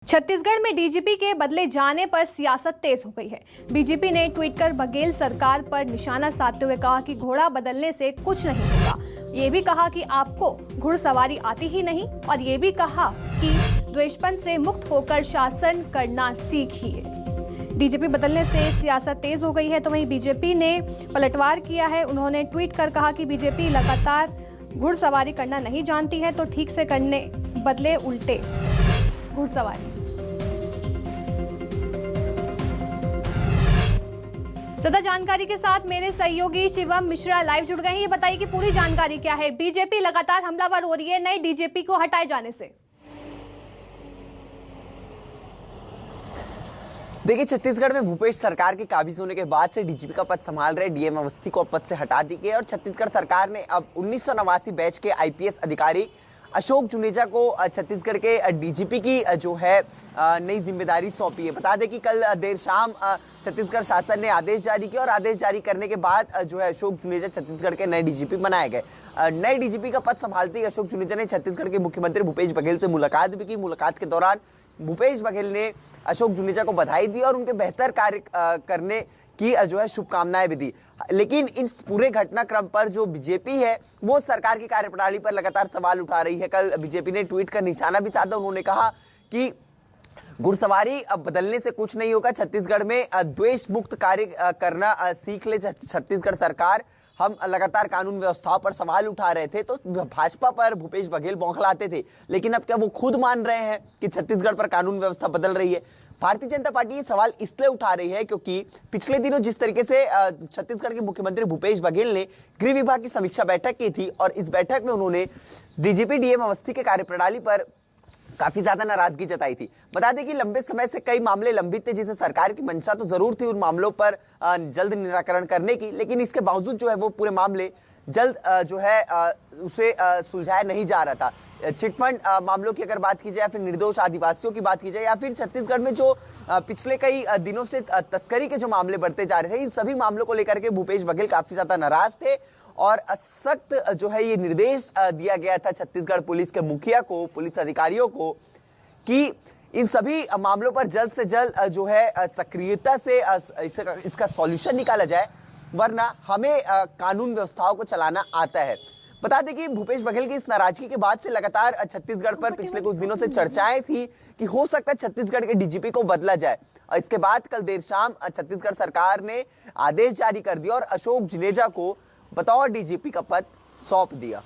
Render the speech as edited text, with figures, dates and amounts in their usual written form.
छत्तीसगढ़ में डीजीपी के बदले जाने पर सियासत तेज हो गई है। बीजेपी ने ट्वीट कर बघेल सरकार पर निशाना साधते हुए कहा कि घोड़ा बदलने से कुछ नहीं होगा। ये भी कहा कि आपको घुड़सवारी आती ही नहीं और ये भी कहा कि द्वेषपन से मुक्त होकर शासन करना सीखिए। डीजीपी बदलने से सियासत तेज हो गई है, तो वहीं बीजेपी ने पलटवार किया है। उन्होंने ट्वीट कर कहा कि बीजेपी लगातार घुड़सवारी करना नहीं जानती है, तो ठीक से करने बदले उल्टे घुड़सवारी। ज्यादा जानकारी के साथ मेरे सहयोगी शिवम मिश्रा लाइव जुड़ गए हैं। ये बताइए कि पूरी जानकारी क्या है। बीजेपी लगातार हमलावर हो रही है नए डीजीपी को हटाए जाने से। देखिए, छत्तीसगढ़ में भूपेश सरकार के काबिज होने के बाद से डीजीपी का पद संभाल रहे डीएम अवस्थी को पद से हटा दी गई और छत्तीसगढ़ सरकार ने अब 1989 बैच के आईपीएस अधिकारी अशोक जुनेजा को छत्तीसगढ़ के डीजीपी की जो है नई जिम्मेदारी सौंपी है। बता दें कि कल देर शाम छत्तीसगढ़ शासन ने आदेश जारी किया और आदेश जारी करने के बाद जो है अशोक जुनेजा छत्तीसगढ़ के नए डीजीपी बनाए गए। नए डीजीपी का पद संभालते ही अशोक जुनेजा ने छत्तीसगढ़ के मुख्यमंत्री भूपेश बघेल से मुलाकात भी की। मुलाकात के दौरान भूपेश बघेल ने अशोक जुनेजा को बधाई दी और उनके बेहतर कार्य करने की जो है शुभकामनाएं भी दी। लेकिन इस पूरे घटनाक्रम पर जो बीजेपी है वो सरकार की कार्यप्रणाली पर लगातार सवाल उठा रही है। कल बीजेपी ने ट्वीट कर निशाना भी साधा। उन्होंने कहा कि घुड़सवारी अब बदलने से कुछ नहीं होगा, छत्तीसगढ़ में द्वेष मुक्त कार्य करना सीख ले छत्तीसगढ़ सरकार। हम लगातार कानून व्यवस्था पर सवाल उठा रहे थे तो भाजपा पर भूपेश बघेल बौखलाते थे, लेकिन अब क्या वो खुद मान रहे हैं कि छत्तीसगढ़ पर कानून व्यवस्था बदल रही है? भारतीय जनता पार्टी ये सवाल इसलिए उठा रही है क्योंकि पिछले दिनों जिस तरीके से छत्तीसगढ़ के मुख्यमंत्री भूपेश बघेल ने गृह विभाग की समीक्षा बैठक की थी और इस बैठक में उन्होंने डीजीपी डीएम अवस्थी के कार्यप्रणाली पर काफी ज्यादा नाराजगी जताई थी। बता दें कि लंबे समय से कई मामले लंबित थे जिसे सरकार की मंशा तो जरूर थी उन मामलों पर जल्द निराकरण करने की, लेकिन इसके बावजूद जो है वो पूरे मामले जल्द जो है उसे सुलझाया नहीं जा रहा था। चिटफंड मामलों की अगर बात की जाए, फिर निर्दोष आदिवासियों की बात की जाए, या फिर छत्तीसगढ़ में जो पिछले कई दिनों से तस्करी के जो मामले बढ़ते जा रहे थे, इन सभी मामलों को लेकर के भूपेश बघेल काफी ज्यादा नाराज थे और सख्त जो है ये निर्देश दिया गया था छत्तीसगढ़ पुलिस के मुखिया को, पुलिस अधिकारियों को, कि इन सभी मामलों पर जल्द से जल्द जो है सक्रियता से इसका सॉल्यूशन निकाला जाए, वरना हमें कानून व्यवस्थाओं को चलाना आता है। बता दें कि भूपेश बघेल की इस नाराजगी के बाद से लगातार छत्तीसगढ़ पर पिछले कुछ दिनों से चर्चाएं थी कि हो सकता है छत्तीसगढ़ के डीजीपी को बदला जाए। और इसके बाद कल देर शाम छत्तीसगढ़ सरकार ने आदेश जारी कर दिया और अशोक जुनेजा को बतौर डीजीपी का पद सौंप दिया।